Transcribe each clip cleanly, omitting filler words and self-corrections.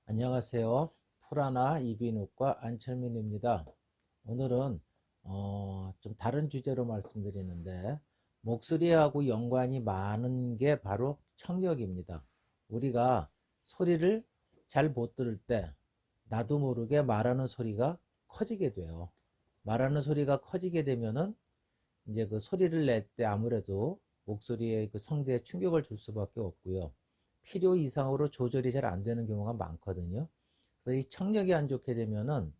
안녕하세요. 풀하나 이비인후과 안철민입니다. 오늘은 좀 다른 주제로 말씀드리는데 목소리하고 연관이 많은 게 바로 청력입니다. 우리가 소리를 잘 못 들을 때 나도 모르게 말하는 소리가 커지게 돼요. 말하는 소리가 커지게 되면은 이제 그 소리를 낼 때 아무래도 목소리에 그 성대에 충격을 줄 수밖에 없고요. 필요 이상으로 조절이 잘 안 되는 경우가 많거든요. 그래서 이 청력이 안 좋게 되면은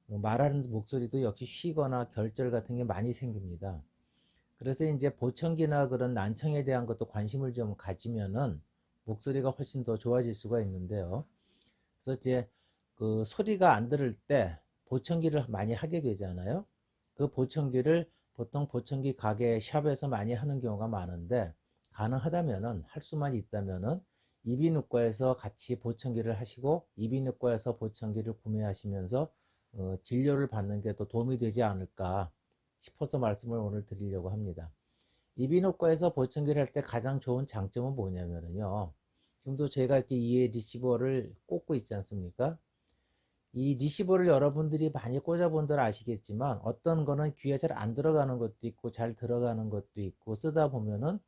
말하는 목소리도 역시 쉬거나 결절 같은 게 많이 생깁니다. 그래서 이제 보청기나 그런 난청에 대한 것도 관심을 좀 가지면은 목소리가 훨씬 더 좋아질 수가 있는데요. 그래서 이제 그 소리가 안 들을 때 보청기를 많이 하게 되잖아요. 그 보청기를 보통 보청기 가게 샵에서 많이 하는 경우가 많은데 가능하다면은 할 수만 있다면은 이비인후과에서 같이 보청기를 하시고 이비인후과에서 보청기를 구매하시면서 진료를 받는 게 더 도움이 되지 않을까 싶어서 말씀을 오늘 드리려고 합니다. 이비인후과에서 보청기를 할 때 가장 좋은 장점은 뭐냐면요. 지금도 제가 이렇게 이에 리시버를 꽂고 있지 않습니까? 이 리시버를 여러분들이 많이 꽂아본들 아시겠지만 어떤 거는 귀에 잘 안 들어가는 것도 있고 잘 들어가는 것도 있고 쓰다 보면은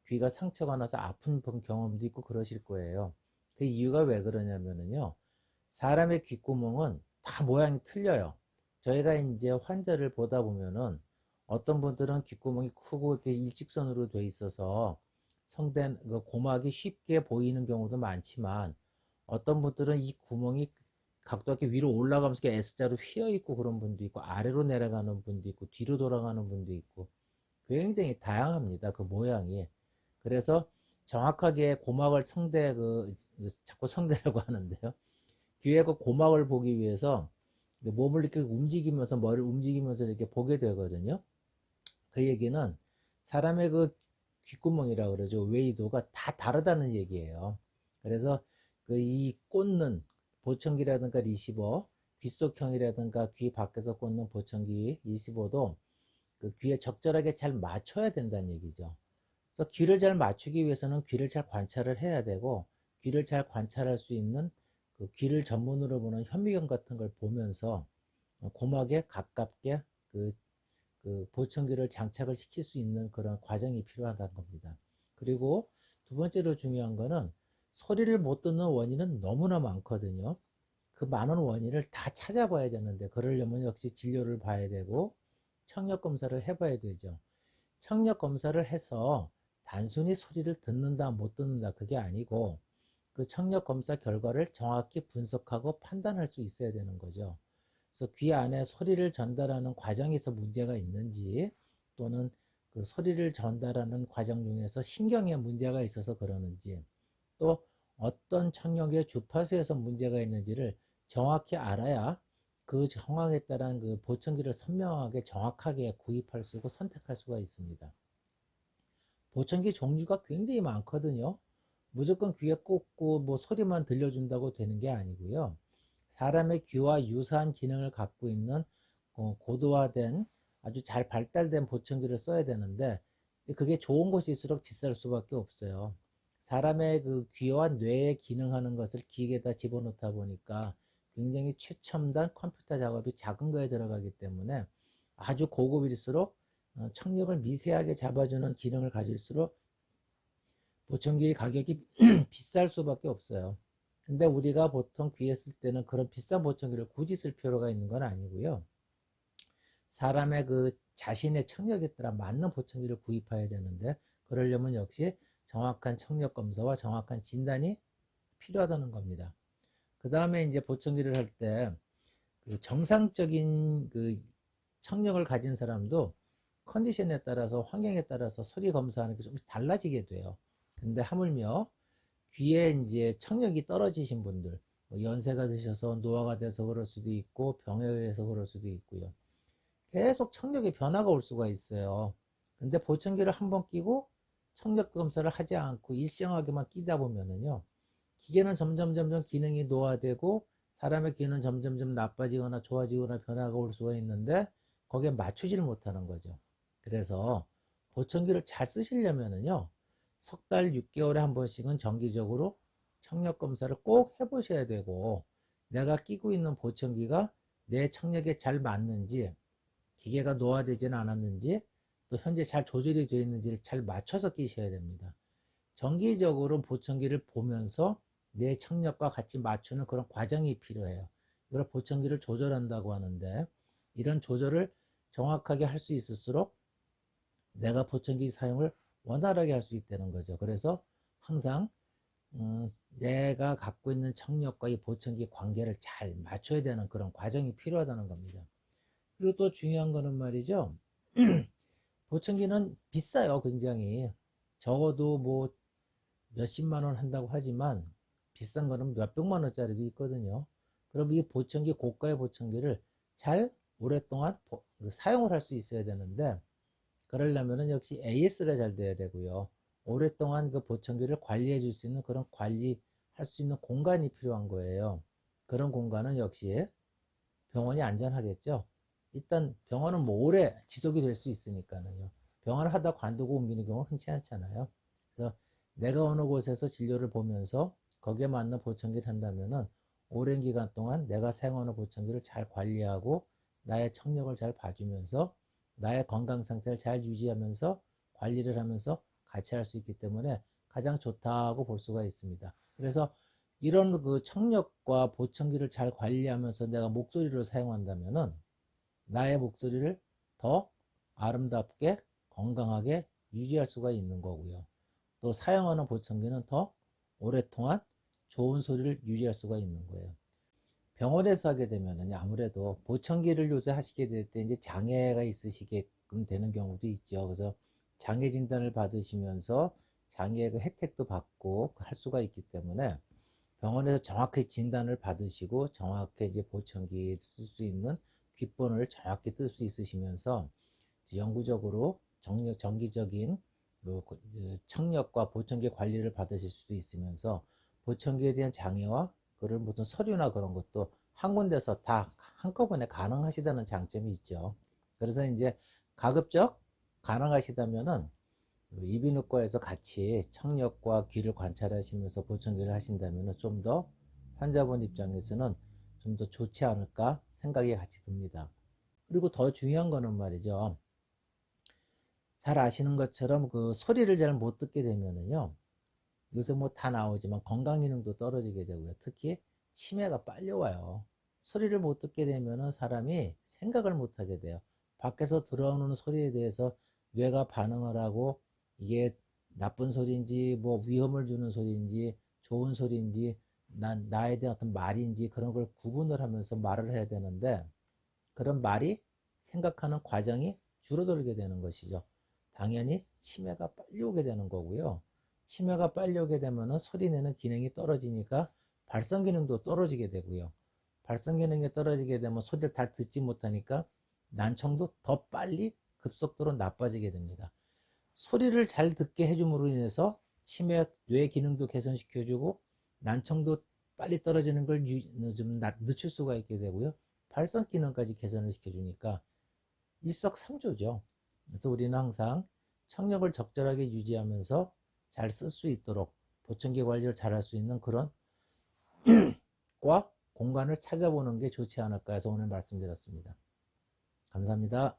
귀가 상처가 나서 아픈 경험도 있고 그러실 거예요. 그 이유가 왜 그러냐면은요. 사람의 귓구멍은 다 모양이 틀려요. 저희가 이제 환자를 보다 보면은 어떤 분들은 귓구멍이 크고 이렇게 일직선으로 돼 있어서 성대 그 고막이 쉽게 보이는 경우도 많지만 어떤 분들은 이 구멍이 각도 있게 위로 올라가면서 S자로 휘어 있고 그런 분도 있고 아래로 내려가는 분도 있고 뒤로 돌아가는 분도 있고 굉장히 다양합니다. 그 모양이. 그래서 정확하게 고막을 성대 자꾸 성대라고 하는데요. 귀에 그 고막을 보기 위해서 몸을 이렇게 움직이면서 머리를 움직이면서 이렇게 보게 되거든요. 그 얘기는 사람의 그 귓구멍이라 그러죠. 웨이도가 다 다르다는 얘기예요. 그래서 그 이 꽂는 보청기라든가 리시버, 귓속형이라든가 귀 밖에서 꽂는 보청기 리시버도 그 귀에 적절하게 잘 맞춰야 된다는 얘기죠. 그래서 귀를 잘 맞추기 위해서는 귀를 잘 관찰을 해야 되고 귀를 잘 관찰할 수 있는 그 귀를 전문으로 보는 현미경 같은 걸 보면서 고막에 가깝게 그, 그 보청기를 장착을 시킬 수 있는 그런 과정이 필요하다는 겁니다. 그리고 두 번째로 중요한 거는 소리를 못 듣는 원인은 너무나 많거든요. 그 많은 원인을 다 찾아봐야 되는데 그러려면 역시 진료를 봐야 되고 청력 검사를 해봐야 되죠. 청력 검사를 해서 단순히 소리를 듣는다 못 듣는다 그게 아니고 그 청력 검사 결과를 정확히 분석하고 판단할 수 있어야 되는 거죠. 그래서 귀 안에 소리를 전달하는 과정에서 문제가 있는지 또는 그 소리를 전달하는 과정 중에서 신경에 문제가 있어서 그러는지 또 어떤 청력의 주파수에서 문제가 있는지를 정확히 알아야 그 상황에 따른 그 보청기를 선명하게 정확하게 구입할 수 있고 선택할 수가 있습니다. 보청기 종류가 굉장히 많거든요. 무조건 귀에 꽂고 뭐 소리만 들려준다고 되는 게 아니고요. 사람의 귀와 유사한 기능을 갖고 있는 고도화된 아주 잘 발달된 보청기를 써야 되는데 그게 좋은 곳일수록 비쌀 수밖에 없어요. 사람의 그 귀와 뇌에 기능하는 것을 기계에다 집어넣다 보니까 굉장히 최첨단 컴퓨터 작업이 작은 거에 들어가기 때문에 아주 고급일수록 청력을 미세하게 잡아주는 기능을 가질수록 보청기의 가격이 비쌀 수밖에 없어요. 근데 우리가 보통 귀에 쓸 때는 그런 비싼 보청기를 굳이 쓸 필요가 있는 건 아니고요. 사람의 그 자신의 청력에 따라 맞는 보청기를 구입해야 되는데 그러려면 역시 정확한 청력 검사와 정확한 진단이 필요하다는 겁니다. 그 다음에 이제 보청기를 할 때 그 정상적인 그 청력을 가진 사람도 컨디션에 따라서 환경에 따라서 소리 검사하는 게 좀 달라지게 돼요. 근데 하물며 귀에 이제 청력이 떨어지신 분들, 뭐 연세가 드셔서 노화가 돼서 그럴 수도 있고 병에 의해서 그럴 수도 있고요. 계속 청력의 변화가 올 수가 있어요. 근데 보청기를 한번 끼고 청력 검사를 하지 않고 일정하게만 끼다 보면은요, 기계는 점점 기능이 노화되고 사람의 귀는 점점 나빠지거나 좋아지거나 변화가 올 수가 있는데 거기에 맞추지를 못하는 거죠. 그래서 보청기를 잘 쓰시려면은요, 석 달 6개월에 한 번씩은 정기적으로 청력 검사를 꼭 해보셔야 되고, 내가 끼고 있는 보청기가 내 청력에 잘 맞는지, 기계가 노화되지는 않았는지, 또 현재 잘 조절이 되어 있는지를 잘 맞춰서 끼셔야 됩니다. 정기적으로 보청기를 보면서 내 청력과 같이 맞추는 그런 과정이 필요해요. 이걸 보청기를 조절한다고 하는데, 이런 조절을 정확하게 할 수 있을수록 내가 보청기 사용을 원활하게 할 수 있다는 거죠. 그래서 항상 내가 갖고 있는 청력과 이 보청기 관계를 잘 맞춰야 되는 그런 과정이 필요하다는 겁니다. 그리고 또 중요한 거는 말이죠. 보청기는 비싸요, 굉장히. 적어도 뭐 몇십만 원 한다고 하지만 비싼 거는 몇백만 원짜리도 있거든요. 그럼 이 보청기, 고가의 보청기를 잘 오랫동안 사용을 할 수 있어야 되는데, 그러려면은 역시 AS가 잘 돼야 되고요. 오랫동안 그 보청기를 관리해 줄 수 있는 그런 관리할 수 있는 공간이 필요한 거예요. 그런 공간은 역시 병원이 안전하겠죠. 일단 병원은 뭐 오래 지속이 될 수 있으니까요. 병원을 하다 관두고 옮기는 경우는 흔치 않잖아요. 그래서 내가 어느 곳에서 진료를 보면서 거기에 맞는 보청기를 한다면은 오랜 기간 동안 내가 사용하는 보청기를 잘 관리하고 나의 청력을 잘 봐주면서 나의 건강 상태를 잘 유지하면서 관리를 하면서 같이 할 수 있기 때문에 가장 좋다고 볼 수가 있습니다. 그래서 이런 그 청력과 보청기를 잘 관리하면서 내가 목소리를 사용한다면은 나의 목소리를 더 아름답게 건강하게 유지할 수가 있는 거고요. 또 사용하는 보청기는 더 오랫동안 좋은 소리를 유지할 수가 있는 거예요. 병원에서 하게 되면은 아무래도 보청기를 요새 하시게 될 때 이제 장애가 있으시게끔 되는 경우도 있죠. 그래서 장애 진단을 받으시면서 장애 그 혜택도 받고 할 수가 있기 때문에 병원에서 정확히 진단을 받으시고 정확히 이제 보청기 쓸 수 있는 귓번호를 정확히 뜰 수 있으시면서 영구적으로 정기적인 청력과 보청기 관리를 받으실 수도 있으면서 보청기에 대한 장애와 그런 무슨 서류나 그런 것도 한 군데서 다 한꺼번에 가능하시다는 장점이 있죠. 그래서 이제 가급적 가능하시다면은 이비인후과에서 같이 청력과 귀를 관찰하시면서 보청기를 하신다면 좀 더 환자분 입장에서는 좀 더 좋지 않을까 생각이 같이 듭니다. 그리고 더 중요한 거는 말이죠. 잘 아시는 것처럼 그 소리를 잘 못 듣게 되면은요. 요새 뭐 다 나오지만 건강 기능도 떨어지게 되고요. 특히 치매가 빨리 와요. 소리를 못 듣게 되면은 사람이 생각을 못 하게 돼요. 밖에서 들어오는 소리에 대해서 뇌가 반응을 하고 이게 나쁜 소리인지 뭐 위험을 주는 소리인지 좋은 소리인지 나에 대한 어떤 말인지 그런 걸 구분을 하면서 말을 해야 되는데 그런 말이 생각하는 과정이 줄어들게 되는 것이죠. 당연히 치매가 빨리 오게 되는 거고요. 치매가 빨리 오게 되면 소리 내는 기능이 떨어지니까 발성 기능도 떨어지게 되고요. 발성 기능이 떨어지게 되면 소리를 잘 듣지 못하니까 난청도 더 빨리 급속도로 나빠지게 됩니다. 소리를 잘 듣게 해줌으로 인해서 치매 뇌 기능도 개선시켜주고 난청도 빨리 떨어지는 걸 좀 늦출 수가 있게 되고요. 발성 기능까지 개선을 시켜주니까 일석삼조죠. 그래서 우리는 항상 청력을 적절하게 유지하면서 잘 쓸 수 있도록 보청기 관리를 잘 할 수 있는 그런 과 공간을 찾아보는 게 좋지 않을까 해서 오늘 말씀드렸습니다. 감사합니다.